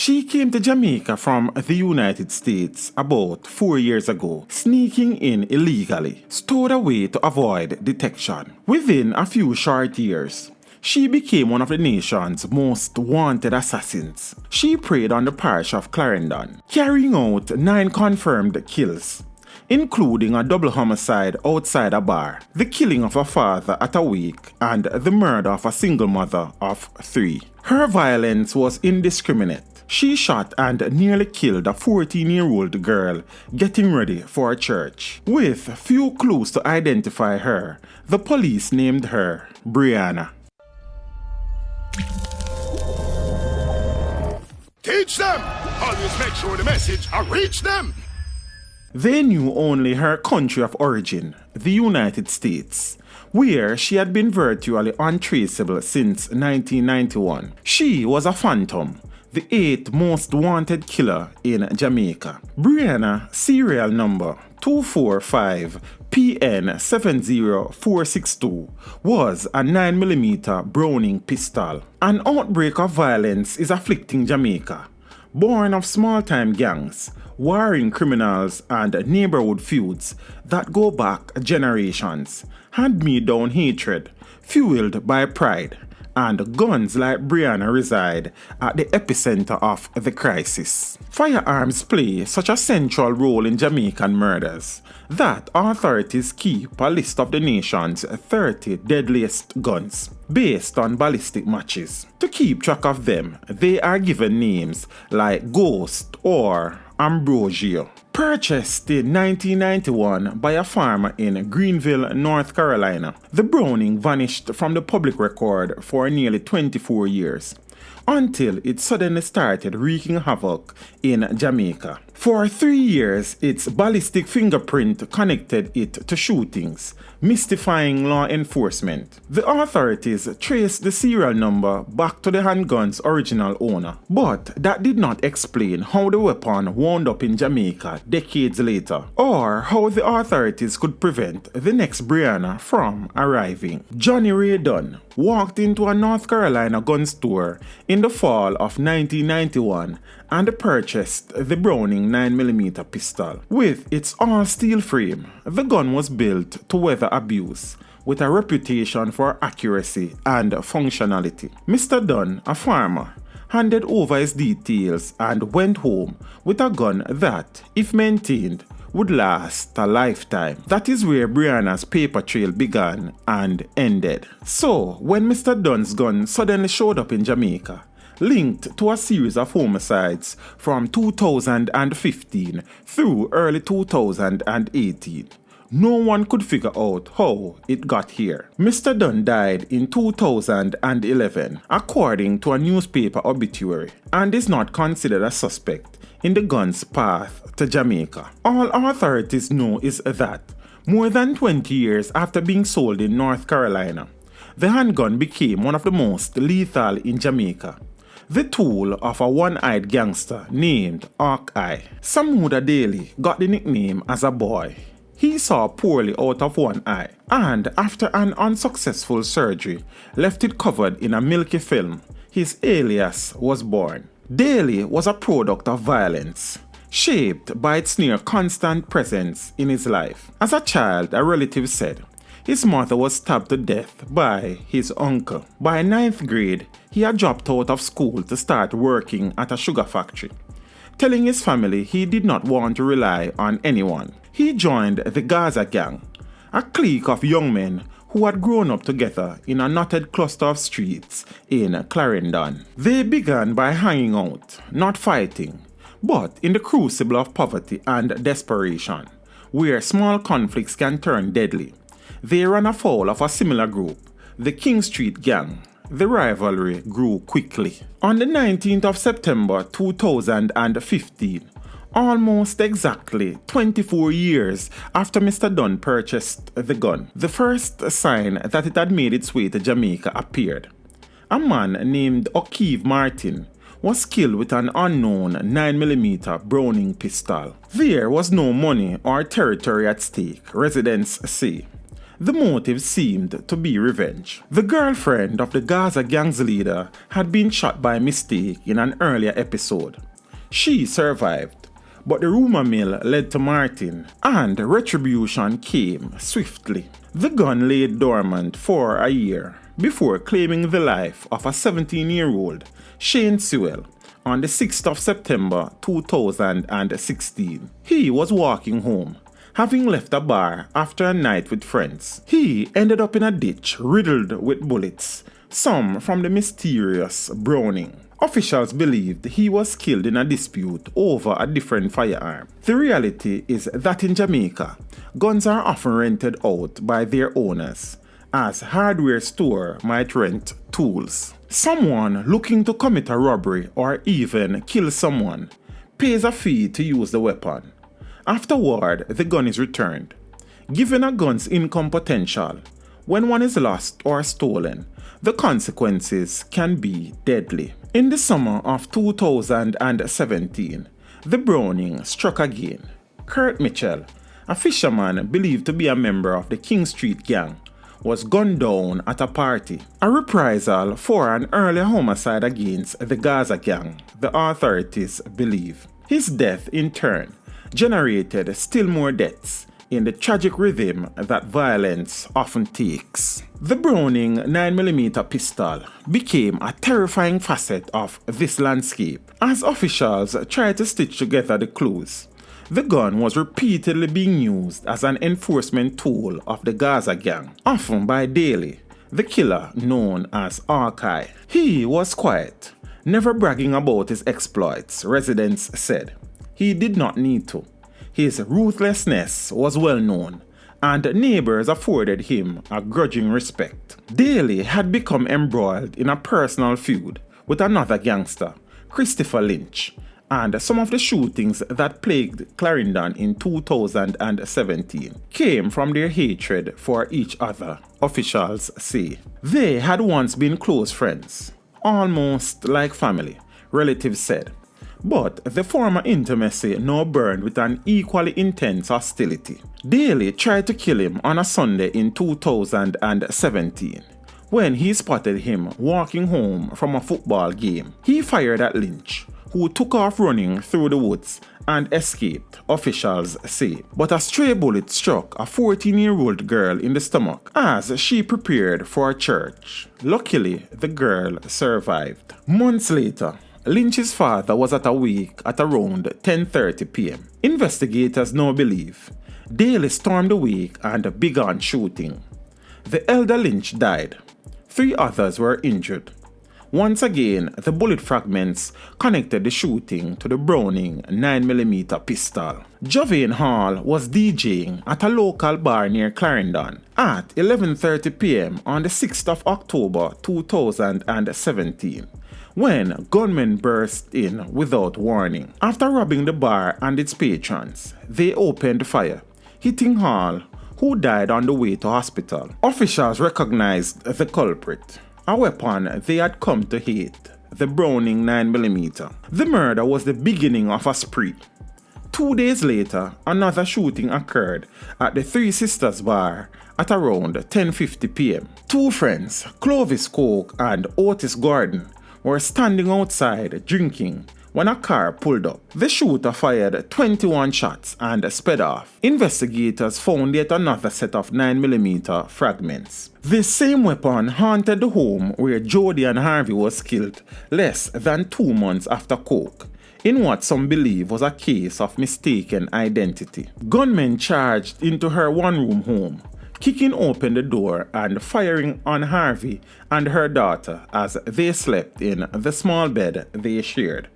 She came to Jamaica from the United States about 4 years ago, sneaking in illegally, stowed away to avoid detection. Within a few short years, she became one of the nation's most wanted assassins. She preyed on the parish of Clarendon, carrying out 9 confirmed kills, including a double homicide outside a bar, the killing of a father at a wake, and the murder of a single mother of 3. Her violence was indiscriminate. She shot and nearly killed a 14-year-old girl getting ready for a church. With few clues to identify her, the police named her Briana. Teach them! Always make sure the message reach them! They knew only her country of origin, the United States, where she had been virtually untraceable since 1991. She was a phantom, the 8th most wanted killer in Jamaica. Briana, serial number 245PN70462, was a 9mm Browning pistol. An outbreak of violence is afflicting Jamaica, born of small-time gangs, warring criminals, and neighborhood feuds that go back generations, hand-me-down hatred, fueled by pride, and guns like Briana reside at the epicenter of the crisis. Firearms play such a central role in Jamaican murders that authorities keep a list of the nation's 30 deadliest guns based on ballistic matches. To keep track of them, they are given names like Ghost or Ambrosio. Purchased in 1991 by a farmer in Greenville, North Carolina, the Browning vanished from the public record for nearly 24 years, until it suddenly started wreaking havoc in Jamaica. For 3 years, its ballistic fingerprint connected it to shootings, mystifying law enforcement. The authorities traced the serial number back to the handgun's original owner, but that did not explain how the weapon wound up in Jamaica decades later, or how the authorities could prevent the next Briana from arriving. Johnny Ray Dunn walked into a North Carolina gun store in the fall of 1991 and purchased the Browning 9mm pistol. With its all-steel frame, the gun was built to weather abuse, with a reputation for accuracy and functionality. Mr. Dunn, a farmer, handed over his details and went home with a gun that, if maintained, would last a lifetime. That is where Briana's paper trail began and ended. So, when Mr. Dunn's gun suddenly showed up in Jamaica, linked to a series of homicides from 2015 through early 2018, no one could figure out how it got here. Mr. Dunn died in 2011, according to a newspaper obituary, and is not considered a suspect in the gun's path to Jamaica. All authorities know is that, more than 20 years after being sold in North Carolina, the handgun became one of the most lethal in Jamaica, the tool of a one-eyed gangster named Hawkeye. Samuda Daly got the nickname as a boy. He saw poorly out of one eye, and after an unsuccessful surgery left it covered in a milky film, his alias was born. Daly was a product of violence, shaped by its near constant presence in his life. As a child, a relative said, his mother was stabbed to death by his uncle. By 9th grade, he had dropped out of school to start working at a sugar factory, telling his family he did not want to rely on anyone. He joined the Gaza Gang, a clique of young men who had grown up together in a knotted cluster of streets in Clarendon. They began by hanging out, not fighting, but in the crucible of poverty and desperation, where small conflicts can turn deadly. They ran afoul of a similar group, the King Street Gang. The rivalry grew quickly. On the 19th of September 2015, almost exactly 24 years after Mr. Dunn purchased the gun, the first sign that it had made its way to Jamaica appeared. A man named O'Keefe Martin was killed with an unknown 9mm Browning pistol. There was no money or territory at stake, residents say. The motive seemed to be revenge. The girlfriend of the Gaza gang's leader had been shot by mistake in an earlier episode. She survived, but the rumor mill led to Martin, and retribution came swiftly. The gun lay dormant for a year before claiming the life of a 17-year-old Shane Sewell on the 6th of September 2016. He was walking home, having left a bar after a night with friends. He ended up in a ditch riddled with bullets, some from the mysterious Browning. Officials believed he was killed in a dispute over a different firearm. The reality is that in Jamaica, guns are often rented out by their owners, as hardware store might rent tools. Someone looking to commit a robbery or even kill someone pays a fee to use the weapon. Afterward, the gun is returned. Given a gun's income potential, when one is lost or stolen, the consequences can be deadly. In the summer of 2017, the Browning struck again. Kurt Mitchell, a fisherman believed to be a member of the King Street gang, was gunned down at a party, a reprisal for an earlier homicide against the Gaza gang, the authorities believe. His death, in turn, generated still more deaths in the tragic rhythm that violence often takes. The Browning 9mm pistol became a terrifying facet of this landscape as officials tried to stitch together the clues. The gun was repeatedly being used as an enforcement tool of the Gaza gang, often by Daly, the killer known as Archive. He was quiet, never bragging about his exploits, residents said. He did not need to. His ruthlessness was well known, and neighbors afforded him a grudging respect. Daly had become embroiled in a personal feud with another gangster, Christopher Lynch, and some of the shootings that plagued Clarendon in 2017 came from their hatred for each other, officials say. They had once been close friends, almost like family, relatives said. But the former intimacy now burned with an equally intense hostility. Daly tried to kill him on a Sunday in 2017 when he spotted him walking home from a football game. He fired at Lynch, who took off running through the woods and escaped, officials say. But a stray bullet struck a 14-year-old girl in the stomach as she prepared for church. Luckily, the girl survived. Months later, Lynch's father was at a wake at around 10:30 p.m. Investigators now believe Daly stormed the wake and began shooting. The elder Lynch died. 3 others were injured. Once again, the bullet fragments connected the shooting to the Browning 9mm pistol. Jovane Hall was DJing at a local bar near Clarendon at 11:30 p.m. on the 6th of October 2017 when gunmen burst in without warning. After robbing the bar and its patrons, they opened fire, hitting Hall, who died on the way to hospital. Officials recognized the culprit, a weapon they had come to hate, the Browning 9mm. The murder was the beginning of a spree. 2 days later, another shooting occurred at the Three Sisters bar at around 10:50 p.m. 2 friends, Clovis Coke and Otis Gordon, were standing outside drinking when a car pulled up. The shooter fired 21 shots and sped off. Investigators found yet another set of 9mm fragments. This same weapon haunted the home where Jody and Harvey was killed less than 2 months after Coke, in what some believe was a case of mistaken identity. Gunmen charged into her one-room home, kicking open the door and firing on Harvey and her daughter as they slept in the small bed they shared.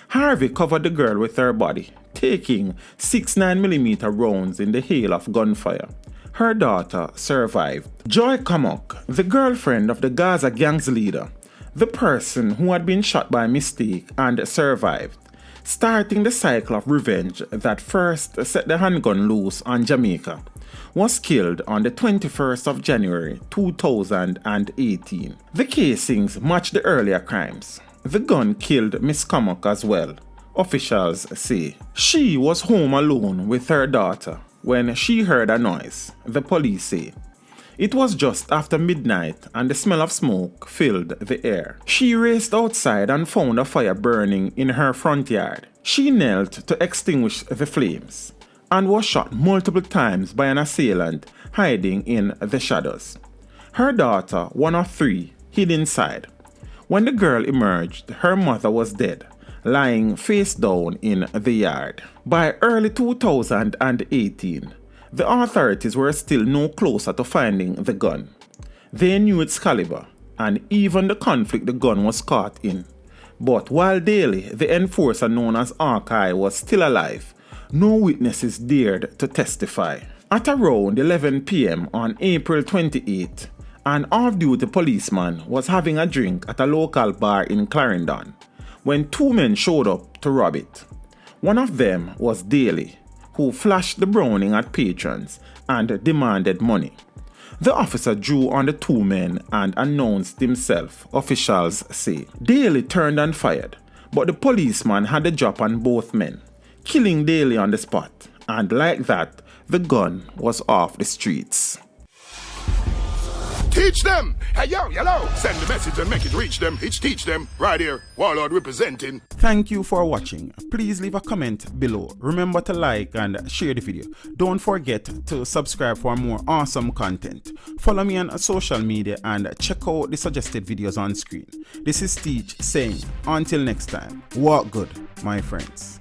Harvey covered the girl with her body, taking 6 9mm rounds in the hail of gunfire. Her daughter survived. Joy Kamok, the girlfriend of the Gaza gang's leader, the person who had been shot by mistake and survived, starting the cycle of revenge that first set the handgun loose on Jamaica, was killed on the 21st of January 2018. The casings matched the earlier crimes. The gun killed Miss Kamok as well, officials say. She was home alone with her daughter when she heard a noise, the police say. It was just after midnight and the smell of smoke filled the air. She raced outside and found a fire burning in her front yard. She knelt to extinguish the flames and was shot multiple times by an assailant hiding in the shadows. Her daughter, one of 3, hid inside. When the girl emerged, her mother was dead, lying face down in the yard. By early 2018, the authorities were still no closer to finding the gun. They knew its caliber and even the conflict the gun was caught in. But while Daly, the enforcer known as Archive, was still alive, no witnesses dared to testify. At around 11 p.m. on April 28, an off-duty policeman was having a drink at a local bar in Clarendon when 2 men showed up to rob it. One of them was Daly, who flashed the Browning at patrons and demanded money. The officer drew on the 2 men and announced himself, officials say. Daly turned and fired, but the policeman had a drop on both men, killing Daly on the spot, and like that, the gun was off the streets. Teach them! Hey, yo, yellow! Send the message and make it reach them. It's teach them. Right here, Warlord representing. Thank you for watching. Please leave a comment below. Remember to like and share the video. Don't forget to subscribe for more awesome content. Follow me on social media and check out the suggested videos on screen. This is Teach saying, until next time, walk good, my friends.